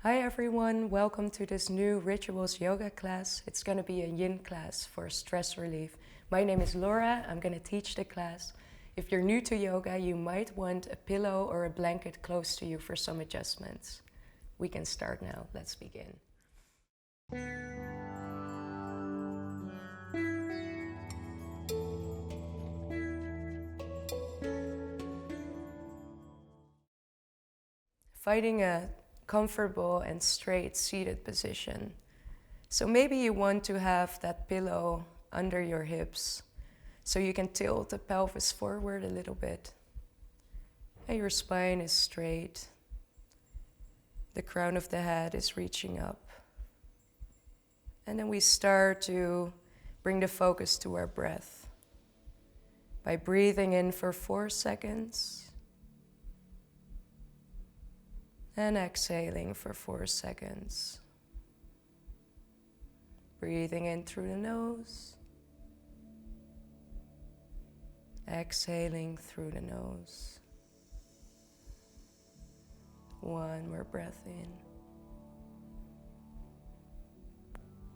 Hi everyone, welcome to this new Rituals Yoga class. It's going to be a yin class for stress relief. My name is Laura, I'm going to teach the class. If you're new to yoga, you might want a pillow or a blanket close to you for some adjustments. We can start now, let's begin. Finding a comfortable and straight seated position. So maybe you want to have that pillow under your hips so you can tilt the pelvis forward a little bit. And your spine is straight. The crown of the head is reaching up. And then we start to bring the focus to our breath by breathing in for 4 seconds and exhaling for 4 seconds. Breathing in through the nose, exhaling through the nose. One more breath in.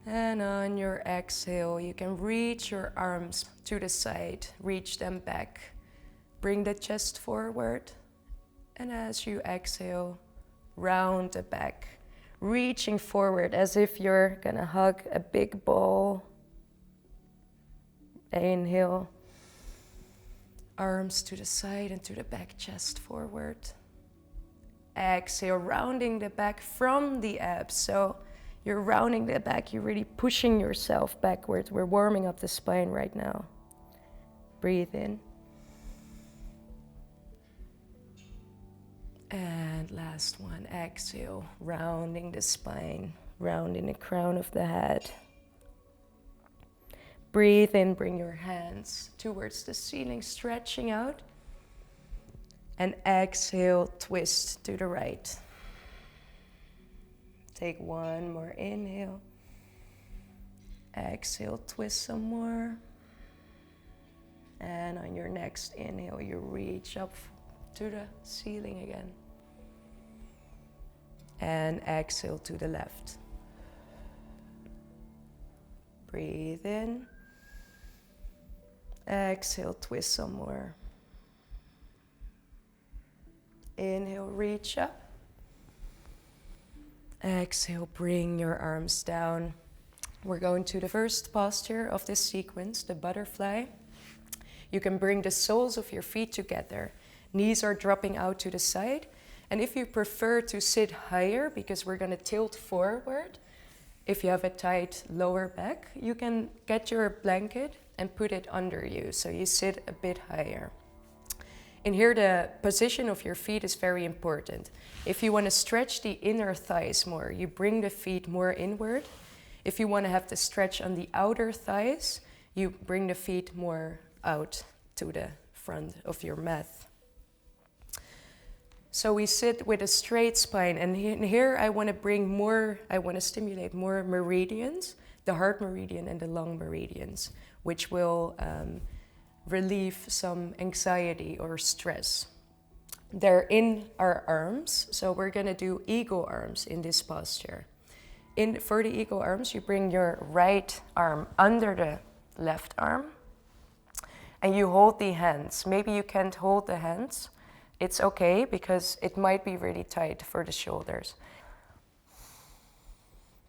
And on your exhale, you can reach your arms to the side, reach them back. Bring the chest forward. And as you exhale, round the back, reaching forward as if you're gonna hug a big ball. Inhale, arms to the side and to the back, chest forward. Exhale, rounding the back from the abs. So you're rounding the back, you're really pushing yourself backwards. We're warming up the spine right now. Breathe in. And last one, exhale, rounding the spine, rounding the crown of the head. Breathe in, bring your hands towards the ceiling, stretching out. And exhale, twist to the right. Take one more inhale. Exhale, twist some more. And on your next inhale, you reach up to the ceiling again. And exhale to the left. Breathe in. Exhale, twist some more. Inhale, reach up. Exhale, bring your arms down. We're going to the first posture of this sequence, the butterfly. You can bring the soles of your feet together. Knees are dropping out to the side. And if you prefer to sit higher, because we're going to tilt forward, if you have a tight lower back, you can get your blanket and put it under you, so you sit a bit higher. And here the position of your feet is very important. If you want to stretch the inner thighs more, you bring the feet more inward. If you want to have the stretch on the outer thighs, you bring the feet more out to the front of your mat. So we sit with a straight spine, and here I want to stimulate more meridians, the heart meridian and the lung meridians, which will relieve some anxiety or stress. They're in our arms, so we're going to do eagle arms in this posture. For the eagle arms, you bring your right arm under the left arm, and you hold the hands. Maybe you can't hold the hands. It's okay, because it might be really tight for the shoulders.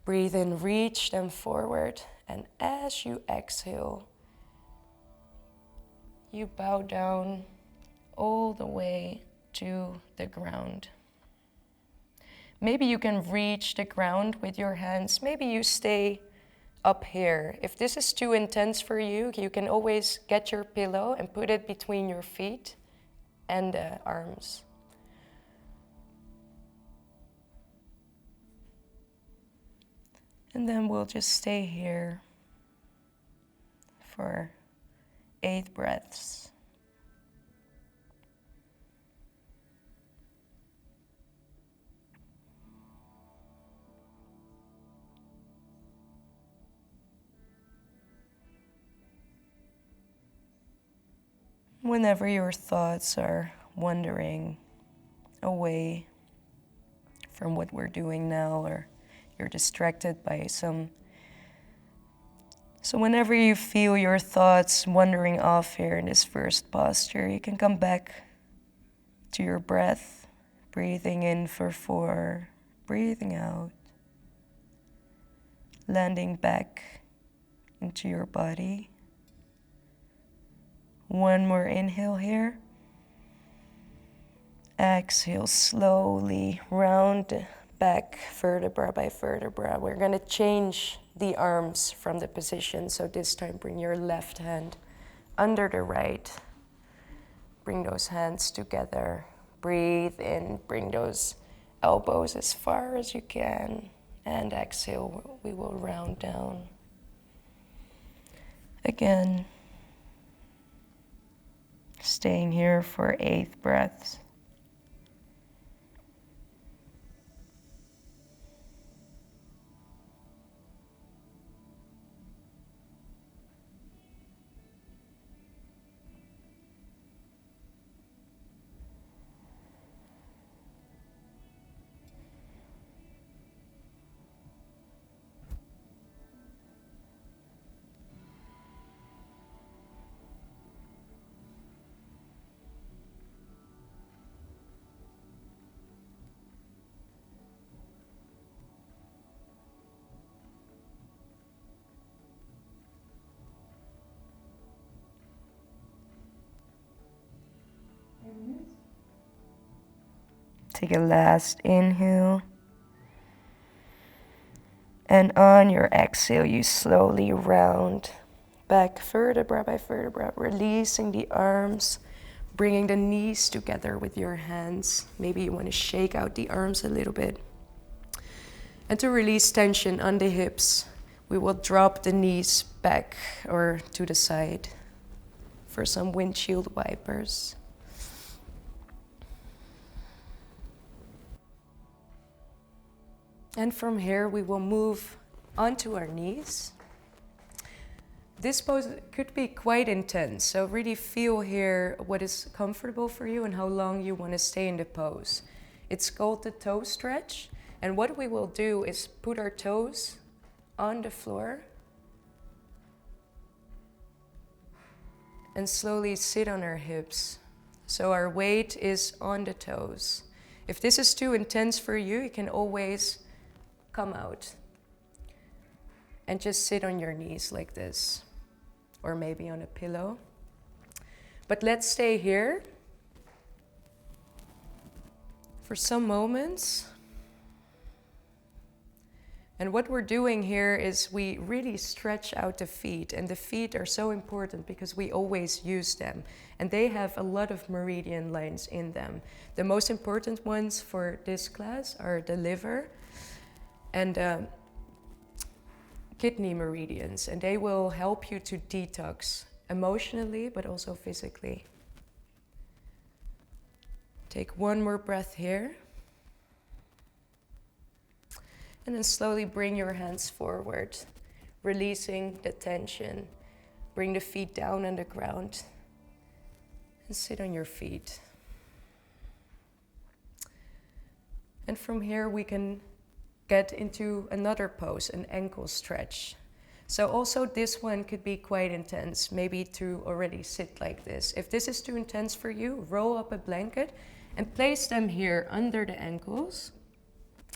Breathe in, reach them forward, and as you exhale, you bow down all the way to the ground. Maybe you can reach the ground with your hands. Maybe you stay up here. If this is too intense for you, you can always get your pillow and put it between your feet and the arms. And then we'll just stay here for 8 breaths. Whenever your thoughts are wandering away from what we're doing now, or you're distracted by some. So whenever you feel your thoughts wandering off here in this first posture, you can come back to your breath, breathing in for 4, breathing out, landing back into your body. 1 more inhale here. Exhale, slowly round back vertebra by vertebra. We're going to change the arms from the position. So this time bring your left hand under the right. Bring those hands together. Breathe in, bring those elbows as far as you can. And exhale, we will round down. Again, staying here for 8 breaths. Take a last inhale. And on your exhale, you slowly round back vertebra by vertebra, releasing the arms, bringing the knees together with your hands. Maybe you want to shake out the arms a little bit. And to release tension on the hips, we will drop the knees back or to the side for some windshield wipers. And from here, we will move onto our knees. This pose could be quite intense, so really feel here what is comfortable for you and how long you want to stay in the pose. It's called the toe stretch, and what we will do is put our toes on the floor and slowly sit on our hips. So our weight is on the toes. If this is too intense for you, you can always come out and just sit on your knees like this, or maybe on a pillow. But let's stay here for some moments. And what we're doing here is we really stretch out the feet, and the feet are so important because we always use them, and they have a lot of meridian lines in them. The most important ones for this class are the liver and kidney meridians, and they will help you to detox emotionally but also physically. Take 1 more breath here. And then slowly bring your hands forward, releasing the tension. Bring the feet down on the ground and sit on your feet. And from here we can get into another pose, an ankle stretch. So also this one could be quite intense, maybe to already sit like this. If this is too intense for you, roll up a blanket and place them here under the ankles,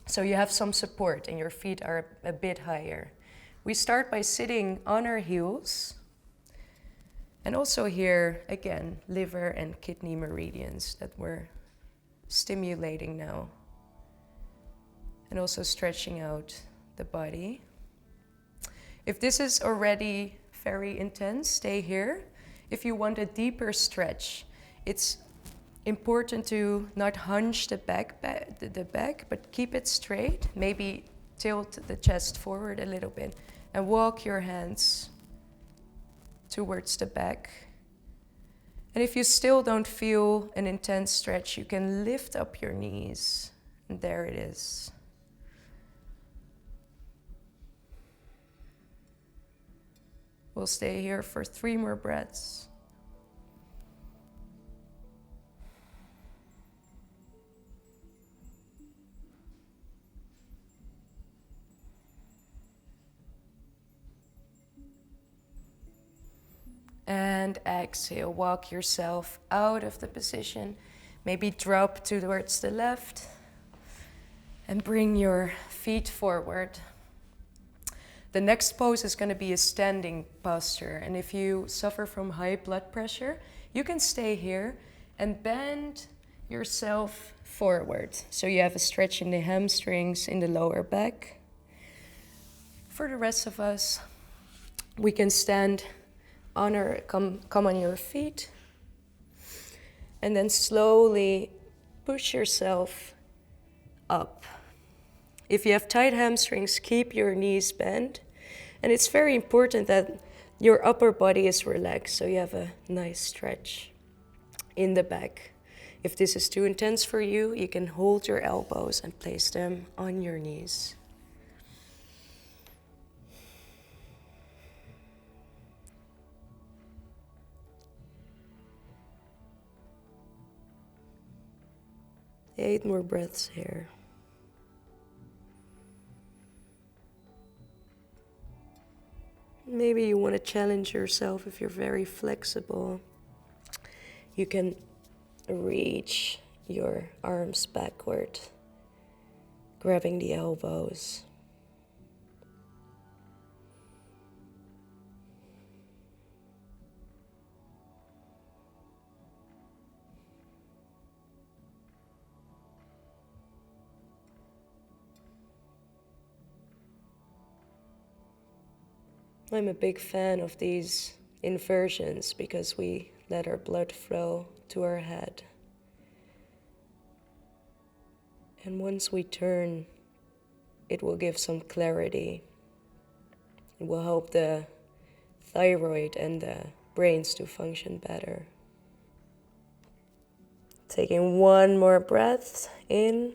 so you have some support and your feet are a bit higher. We start by sitting on our heels, and also here, again, liver and kidney meridians that we're stimulating now. And also stretching out the body. If this is already very intense, stay here. If you want a deeper stretch, it's important to not hunch the back, but keep it straight. Maybe tilt the chest forward a little bit and walk your hands towards the back. And if you still don't feel an intense stretch, you can lift up your knees. And there it is. We'll stay here for 3 more breaths. And exhale, walk yourself out of the position. Maybe drop towards the left and bring your feet forward. The next pose is going to be a standing posture. And if you suffer from high blood pressure, you can stay here and bend yourself forward. So you have a stretch in the hamstrings, in the lower back. For the rest of us, we can stand on or come on your feet. And then slowly push yourself up. If you have tight hamstrings, keep your knees bent. And it's very important that your upper body is relaxed, so you have a nice stretch in the back. If this is too intense for you, you can hold your elbows and place them on your knees. 8 more breaths here. Maybe you want to challenge yourself. If you're very flexible, you can reach your arms backward, grabbing the elbows. I'm a big fan of these inversions because we let our blood flow to our head. And once we turn, it will give some clarity. It will help the thyroid and the brains to function better. Taking one more breath in.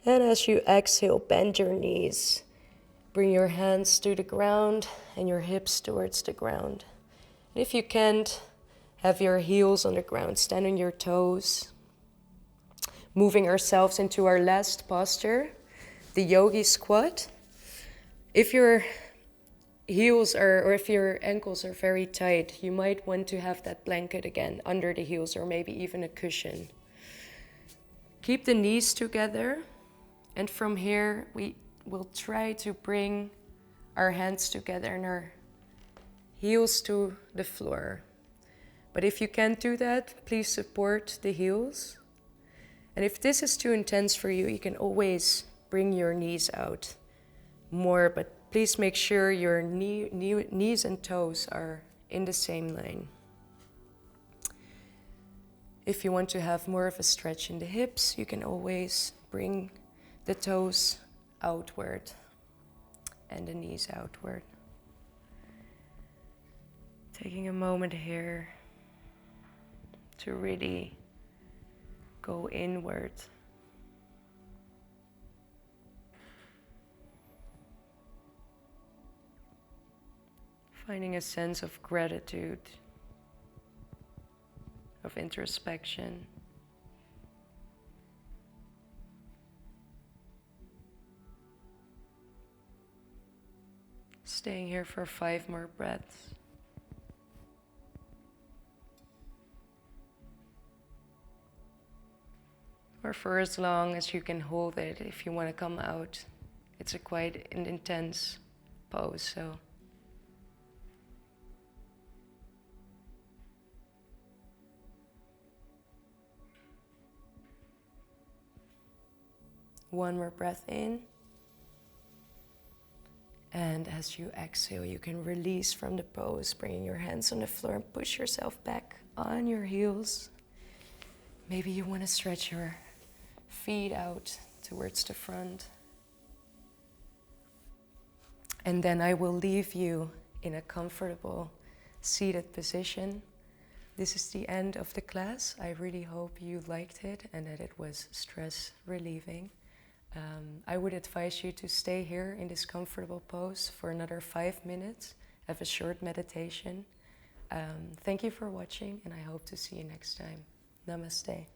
And as you exhale, bend your knees. Bring your hands to the ground and your hips towards the ground. And if you can't, have your heels on the ground, stand on your toes. Moving ourselves into our last posture, the yogi squat. If your heels or if your ankles are very tight, you might want to have that blanket again under the heels or maybe even a cushion. Keep the knees together, and from here we'll try to bring our hands together and our heels to the floor. But if you can't do that, please support the heels. And if this is too intense for you, you can always bring your knees out more, but please make sure your knees and toes are in the same line. If you want to have more of a stretch in the hips, you can always bring the toes outward and the knees outward. Taking a moment here to really go inward. Finding a sense of gratitude, of introspection. Staying here for 5 more breaths. Or for as long as you can hold it. If you want to come out, it's a quite an intense pose, so. One more breath in. And as you exhale, you can release from the pose, bringing your hands on the floor and push yourself back on your heels. Maybe you want to stretch your feet out towards the front. And then I will leave you in a comfortable seated position. This is the end of the class. I really hope you liked it and that it was stress relieving. I would advise you to stay here in this comfortable pose for another 5 minutes, have a short meditation. Thank you for watching, and I hope to see you next time. Namaste.